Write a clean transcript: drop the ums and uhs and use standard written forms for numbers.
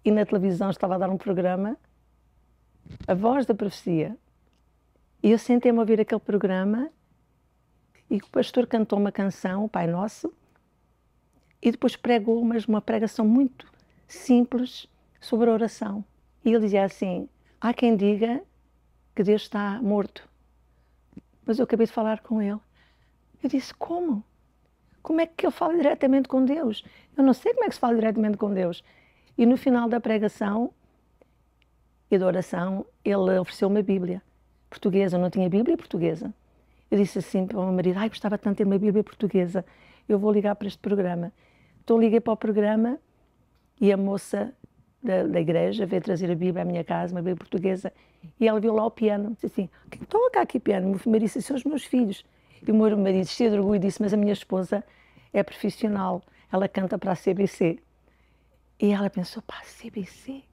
e na televisão estava a dar um programa, A Voz da Profecia. E eu sentei-me a ouvir aquele programa e o pastor cantou uma canção, o Pai Nosso, e depois pregou uma pregação muito simples sobre a oração. E ele dizia assim, há quem diga que Deus está morto. Mas eu acabei de falar com ele. Eu disse, como? Como é que eu falo diretamente com Deus? Eu não sei como é que se fala diretamente com Deus. E no final da pregação e da oração, ele ofereceu uma Bíblia portuguesa. Eu não tinha Bíblia portuguesa. Eu disse assim para o meu marido, ai, gostava tanto de ter uma Bíblia portuguesa. Eu vou ligar para este programa. Então liguei para o programa e a moça da igreja veio trazer a Bíblia à minha casa, uma Bíblia portuguesa, e ela viu lá o piano. Disse assim, o que toca aqui piano? O meu marido disse, são os meus filhos. E o meu marido, cheio de orgulho, disse, mas a minha esposa é profissional, ela canta para a CBC. E ela pensou, pá, CBC?